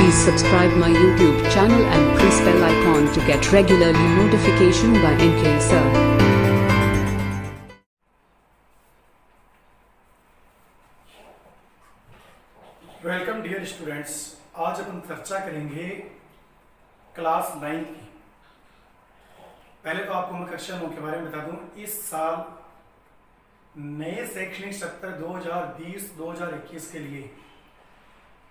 Please subscribe my YouTube channel and press bell icon to get regularly notification by NK Sir. Welcome dear students. आज अपन चर्चा करेंगे class 9 की। पहले तो आपको मैं कक्षा 9 के बारे में बता दूं। इस साल नए शैक्षणिक सत्र 2020-2021 के लिए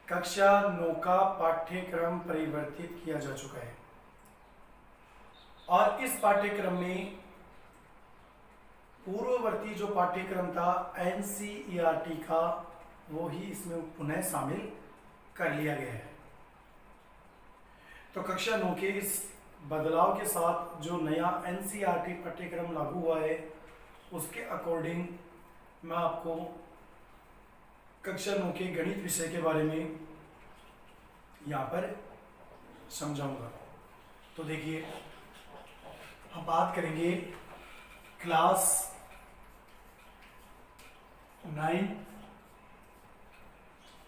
कक्षा 9 का पाठ्यक्रम परिवर्तित किया जा चुका है और इस पाठ्यक्रम में पूर्ववर्ती जो पाठ्यक्रम था NCERT का वो ही इसमें पुनः शामिल कर लिया गया है। तो कक्षा 9 के इस बदलाव के साथ जो नया NCERT पाठ्यक्रम लागू हुआ है उसके अकॉर्डिंग मैं आपको कक्षा 9 के गणित विषय के बारे में यहाँ पर समझाऊंगा। तो देखिए, हम बात करेंगे क्लास 9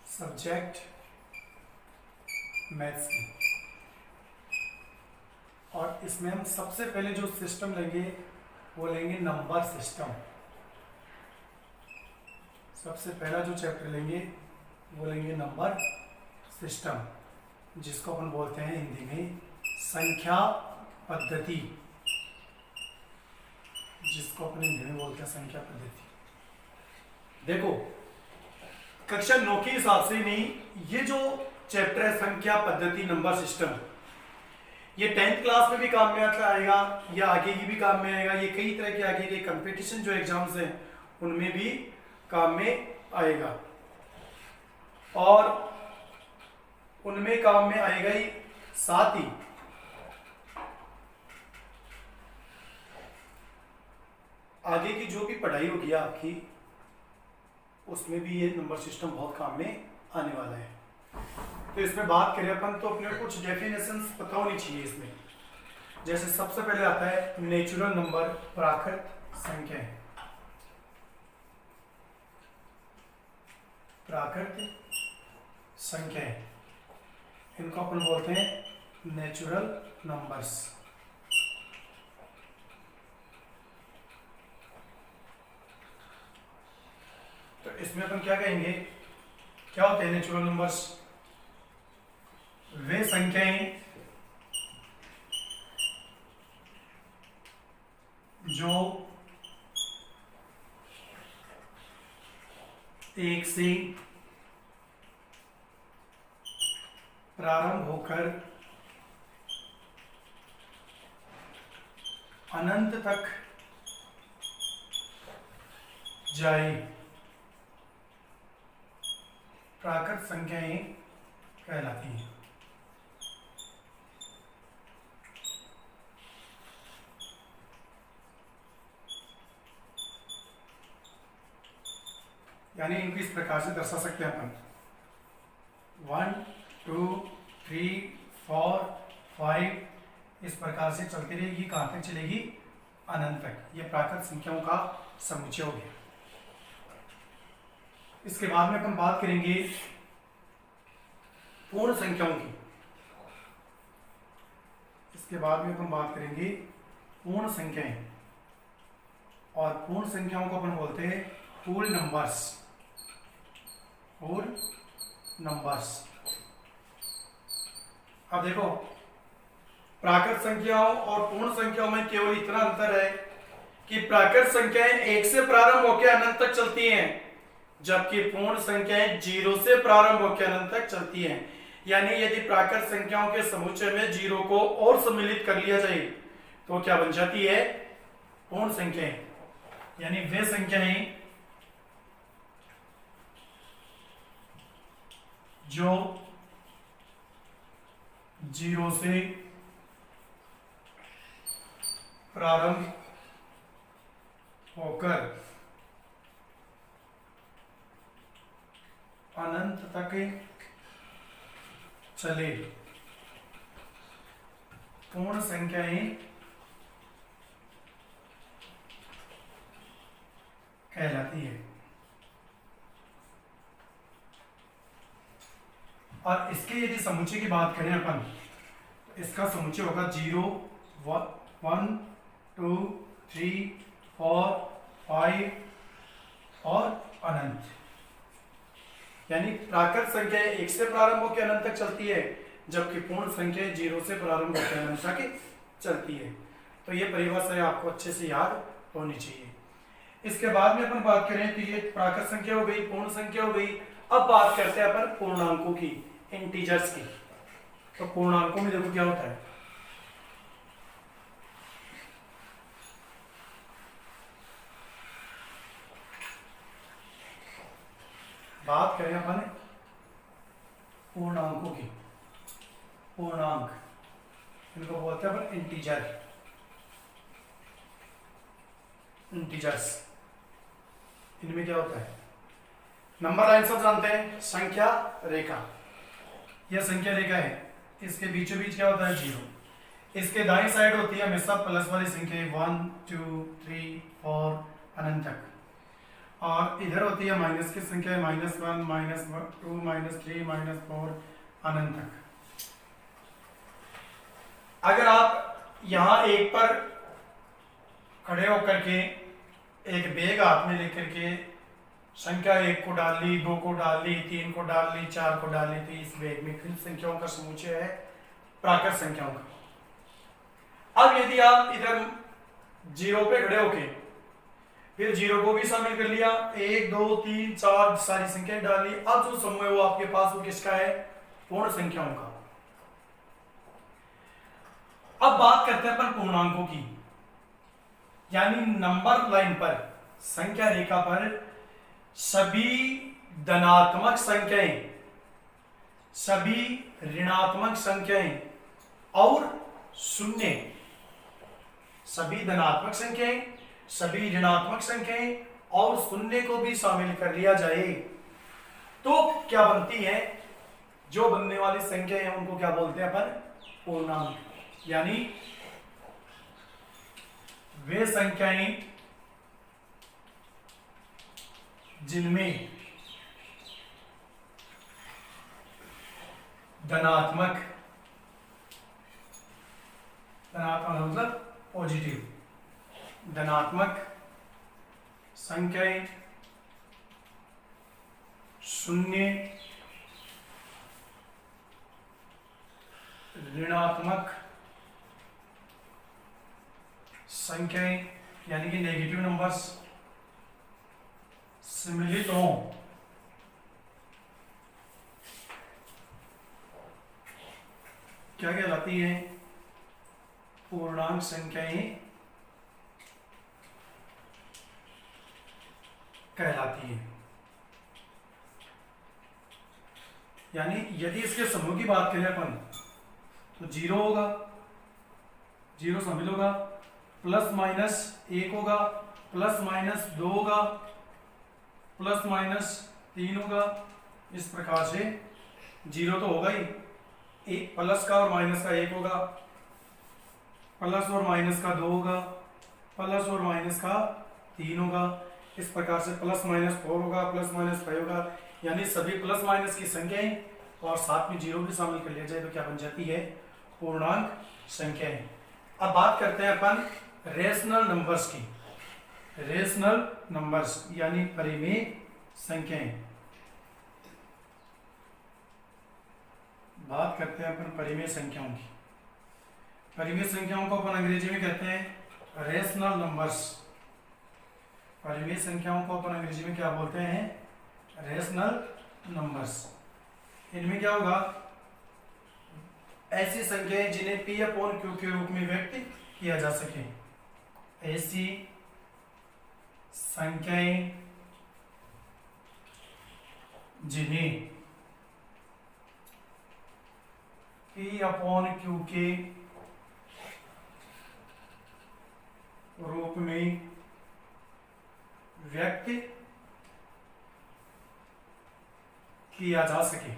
सब्जेक्ट मैथ्स की। और इसमें हम सबसे पहले जो सिस्टम लेंगे वो लेंगे नंबर सिस्टम। सबसे पहला जो चैप्टर लेंगे वो लेंगे नंबर सिस्टम, जिसको अपन बोलते हैं हिंदी में संख्या पद्धति, जिसको अपन हिंदी में बोलते हैं संख्या पद्धति। देखो, कक्षा 9 के हिसाब से नहीं, ये जो चैप्टर है संख्या पद्धति नंबर सिस्टम, ये 10th क्लास में भी काम में आता आएगा या आगे की भी काम में आएगा। ये कई तरह के आगे के कंपटीशन जो एग्जाम्स हैं उनमें भी काम में आएगा और उनमें काम में आएगा ही। साथ ही आगे की जो भी पढ़ाई होगी आपकी उसमें भी ये नंबर सिस्टम बहुत काम में आने वाला है। तो इसमें बात करें अपन तो अपने कुछ डेफिनेशंस पता होनी चाहिए इसमें। जैसे सबसे पहले आता है नेचुरल नंबर, प्राकृत संख्याएं। प्राकृत संख्याएं, इनको अपन बोलते हैं नेचुरल नंबर्स। तो इसमें अपन क्या कहेंगे, क्या होते हैं नेचुरल नंबर्स? वे संख्याएं जो 1 से प्रारंभ होकर अनंत तक जाए, प्राकृत संख्याएं कहलाती हैं। यानी इनको इस प्रकार से दर्शा सकते हैं अपन 1 2 3 4 5 इस प्रकार से चलती रहेगी। कहां तक चलेगी? अनंत तक। ये प्राकृत संख्याओं का समुच्चय हो गया। इसके बाद में अपन बात करेंगे पूर्ण संख्याओं की। इसके बाद में अपन बात करेंगे पूर्ण संख्याएं, और पूर्ण संख्याओं को अपन बोलते हैं होल नंबर्स। Whole numbers. अब देखो, प्राकृत संख्याओं और पूर्ण संख्याओं में केवल इतना अंतर है कि प्राकृत संख्याएं 1 से प्रारंभ होकर अनंत तक चलती हैं, जबकि पूर्ण संख्याएं 0 से प्रारंभ होकर अनंत तक चलती हैं। यानी यदि प्राकृत संख्याओं के समुच्चय में 0 को और सम्मिलित कर लिया जाए तो क्या बन जाती है? पूर्ण संख्याएं। यानी वे संख्याएं जो 0 से प्रारंभ होकर अनंत तक चले, पूर्ण संख्याएं कहलाती है। और इसके यदि समुच्चय की बात करें अपन, इसका समुच्चय होगा 0 1 2 3 4 5 और अनंत। यानी प्राकृत संख्या 1 से प्रारंभ होकर अनंत तक चलती है, जबकि पूर्ण संख्या 0 से प्रारंभ होकर अनंत तक चलती है। तो ये परिभाषा आपको अच्छे से याद होनी चाहिए। इसके बाद में अपन बात करें तो ये प्राकृत संख्या हो गई, पूर्ण संख्या हो गई। अब बात करते हैं अपन पूर्णांकों की, इंटीजर्स की। तो पूर्णांकों में देखो क्या होता है, बात करें अपन पूर्णांकों की, पूर्णांक इनको बोलते हैं अपन इंटीजर, इंटीजर्स। इनमें क्या होता है, नंबर लाइन सब जानते हैं, संख्या रेखा, यह संख्या रेखा है, इसके बीचों बीच क्या होता है 0। इसके दाईं साइड होती है हमेशा प्लस वाली संख्या 1 2 3 4 अनंत तक, और इधर होती है माइनस की संख्या -1 -2 -3 -4 अनंत तक। अगर आप यहां एक पर खड़े होकर के एक बैग हाथ में लेकर के संख्या 1 को डाल ली, 2 को डाल ली, 3 को डाल ली, 4 को डाल ली, तो इस बैग में किन संख्याओं का समुच्चय है, प्राकृत संख्याओं का। अब यदि आप इधर 0 पे खड़े होके फिर 0 को भी शामिल कर लिया, 1 2 3 4 सारी संख्याएं डाल ली, अब जो समूह है वो आपके पास वो किसका है, पूर्ण संख्याओं का। अब बात करते हैं अपन पूर्णांकों की, यानी नंबर लाइन पर, संख्या रेखा पर सभी धनात्मक संख्याएं, सभी ऋणात्मक संख्याएं और शून्य, सभी धनात्मक संख्याएं, सभी ऋणात्मक संख्याएं और शून्य को भी शामिल कर लिया जाए तो क्या बनती है, जो बनने वाली संख्या है उनको क्या बोलते हैं अपन, पूर्णांक। यानी वे संख्याएं जिनमें धनात्मक, धनात्मक मतलब पॉजिटिव, धनात्मक संख्याएं, शून्य, ऋणात्मक संख्याएं यानी कि नेगेटिव नंबर्स सम्मिलित हों क्या कहलाती है, पूर्णांक संख्याएं कहलाती है। यानी यदि इसके समूह की बात करें अपन तो 0 होगा, 0 शामिल होगा, +-1 होगा, +-2 होगा, +-3 होगा। इस प्रकार से 0 तो होगा ही, एक प्लस का और माइनस का 1 होगा, प्लस और माइनस का 2 होगा, प्लस और माइनस का 3 होगा। इस प्रकार से +-4 होगा, +-5 होगा। यानी सभी प्लस माइनस की संख्याएं और साथ में 0 भी शामिल कर लिया जाए तो क्या बन जाती है, पूर्णांक संख्याएं। अब बात करते हैं अपन रेशनल नंबर्स की, रेशनल नंबर्स यानी परिमेय संख्याएं। बात करते हैं अपन परिमेय संख्याओं की। परिमेय संख्याओं को अपन अंग्रेजी में कहते हैं रेशनल नंबर्स। परिमेय संख्याओं को अपन अंग्रेजी में क्या बोलते हैं, रेशनल नंबर्स। इनमें क्या होगा, ऐसी संख्याएं जिन्हें P/Q के रूप में व्यक्त किया जा सके, ऐसी संख्याएं जिन्हें P/Q के रूप में व्यक्त किया जा सके।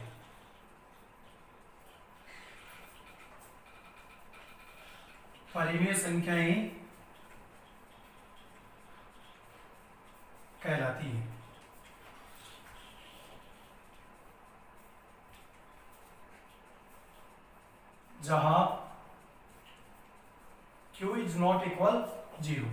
परिमेय संख्याएं कहलाती है। जहां q इज नॉट इक्वल 0।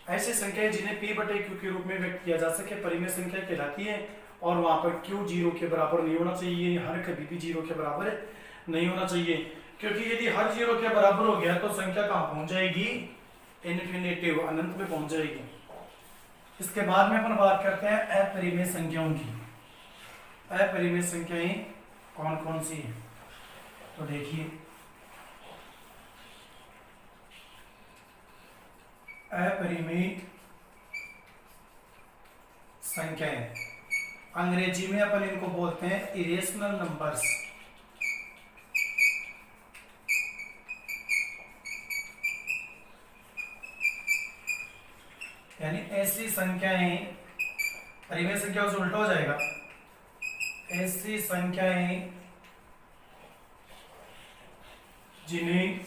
ऐसी संख्याएं जिन्हें p बटे q के रूप में व्यक्त किया जा सके परिमेय संख्या कहलाती है, और वहां पर q 0 के बराबर नहीं होना चाहिए, हर कभी भी 0 के बराबर नहीं होना चाहिए, क्योंकि यदि हर 0 के बराबर हो गया तो संख्या कहां पहुंच जाएगी, इन्फिनिटिव, अनंत में पहुंच जाएगी। इसके बाद में अपन बात करते हैं अपरिमेय संख्याओं की। अपरिमेय संख्याएं कौन कौन सी हैं, तो देखिए अपरिमेय संख्याएं, अंग्रेजी में अपन इनको बोलते हैं इरेशनल नंबर्स। यानी ऐसी संख्याएं, परिमेय संख्याओं से उल्टा हो जाएगा, ऐसी संख्याएं जिन्हें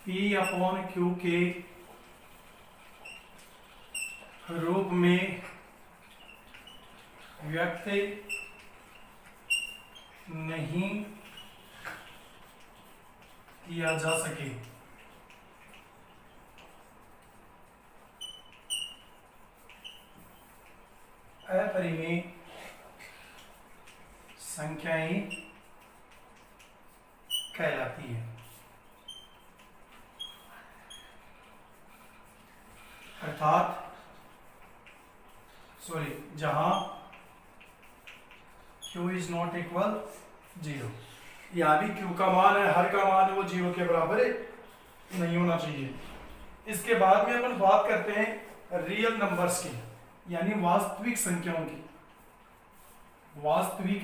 P अपॉन Q के रूप में व्यक्त नहीं किया जा सके। अपरिमेय संख्याएं कहलाती है। अर्थात जहां q इज नॉट इक्वल 0, यहां भी q का मान है, हर का मान है, वो 0 के बराबर नहीं होना चाहिए। इसके बाद में अपन बात करते हैं रियल नंबर्स की, यानी वास्तविक संख्याओं की। वास्तविक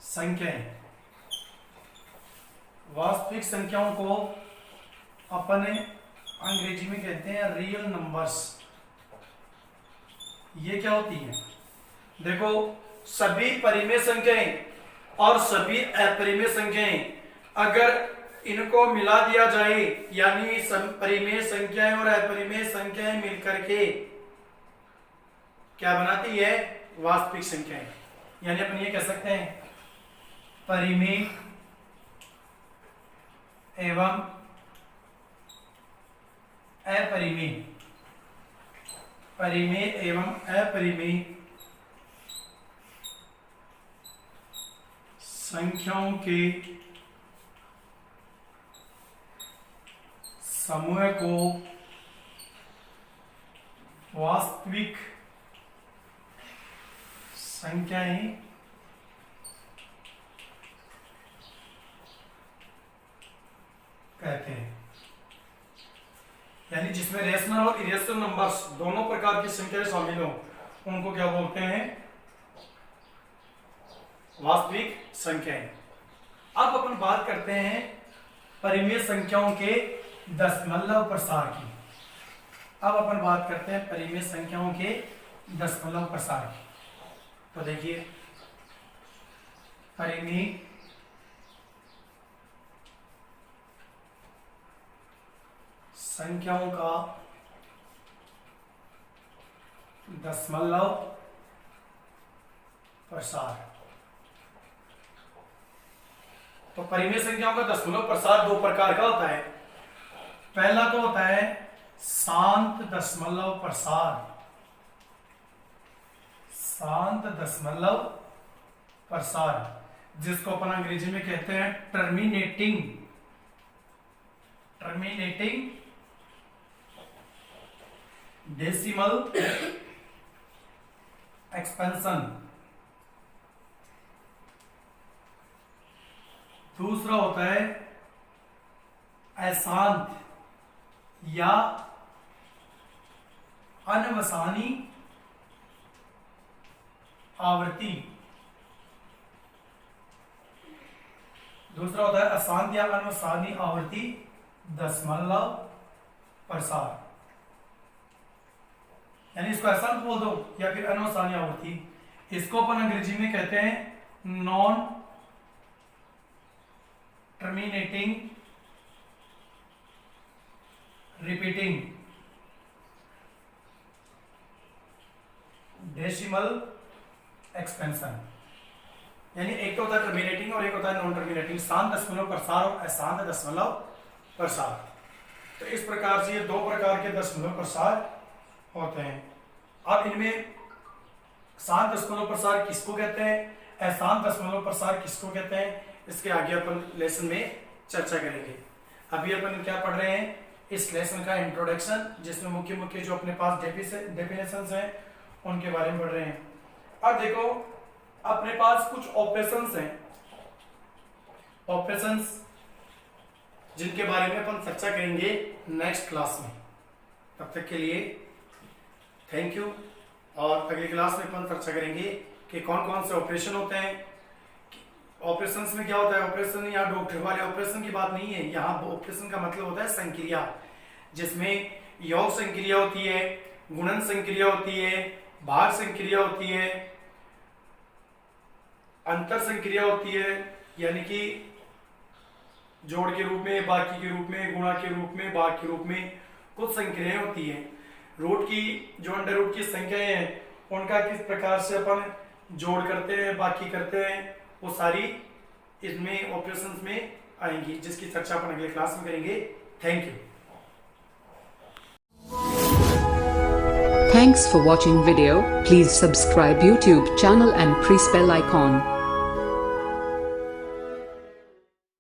संख्याएं, वास्तविक संख्याओं को अपन अंग्रेजी में कहते हैं रियल नंबर्स। ये क्या होती है, देखो सभी परिमेय संख्याएं और सभी अपरिमेय संख्याएं अगर इनको मिला दिया जाए, यानी परिमेय संख्याएं और अपरिमेय संख्याएं मिलकर के क्या बनाती है, वास्तविक संख्याएं। यानी अपन ये कह सकते हैं परिमेय एवं अपरिमेय, परिमेय एवं अपरिमेय संख्याओं के समूह को वास्तविक संख्याएं कहते हैं। यानी जिसमें रेशनल और इरेशनल नंबर्स दोनों प्रकार की संख्याएं शामिल हो, उनको क्या बोलते हैं, वास्तविक संख्याएं। अब अपन बात करते हैं परिमेय संख्याओं के दशमलव प्रसार की। अब अपन बात करते हैं परिमेय संख्याओं के दशमलव प्रसार की। तो देखिए परिमेय संख्याओं का दशमलव प्रसार। तो परिमेय संख्याओं का दशमलव प्रसार दो प्रकार का होता है। पहला तो होता है शांत दशमलव प्रसार, शांत दशमलव प्रसार, जिसको अपन अंग्रेजी में कहते हैं टर्मिनेटिंग डेसिमल एक्सपेंशन। दूसरा होता है अशांत या अनवसानी आवृत्ति। दूसरा होता है अशांत या अनवसानी आवृत्ति दशमलव प्रसार। यानी इसको अशांत बोल दो या फिर अनवसानी आवृत्ति। इसको अपन अंग्रेजी में कहते हैं non terminating repeating decimal expansion. यानी एक तो होता है टर्मिनेटिंग और एक होता है नॉन टर्मिनेटिंग, शांत दशमलव प्रसार और अशांत दशमलव प्रसार। तो इस प्रकार से ये दो प्रकार के दशमलव प्रसार होते हैं। अब इनमें शांत दशमलव प्रसार किसको कहते हैं, अशांत दशमलव प्रसार किसको कहते हैं, इसके आगे अपन लेसन में चर्चा करेंगे। अभी अपन क्या पढ़ रहे हैं, इस लेसन का इंट्रोडक्शन, जिसमें मुख्य मुख्य जो अपने पास डेफिनेशंस हैं उनके बारे में पढ़ रहे हैं। अब देखो अपने पास कुछ ऑपरेशंस हैं, ऑपरेशंस जिनके बारे में अपन चर्चा करेंगे नेक्स्ट क्लास में। तब तक के लिए थैंक यू, और अगली क्लास में अपन चर्चा करेंगे कि कौन कौन से ऑपरेशन होते हैं। ऑपरेशंस में क्या होता है, ऑपरेशन यहाँ डॉक्टर वाले ऑपरेशन की बात नहीं है, यहाँ ऑपरेशन का मतलब होता है संक्रिया, जिसमें योग संक्रिया होती है, गुणन संक्रिया होती है, भाग संक्रिया होती है, अंतर संक्रिया होती है, यानी कि जोड़ के रूप में, बाकी के रूप में, गुणा के रूप में, भाग के रूप में कुछ संक्रियाएं होती है। रूट की जो अंडर रूट की संख्याएं हैं उनका किस प्रकार से अपन जोड़ करते हैं, बाकी करते हैं, वो सारी इसमें ऑपरेशंस में आएंगी, जिसकी चर्चा अपन अगले क्लास में करेंगे। Thank you. Thanks for watching video. Please subscribe YouTube channel and press bell icon.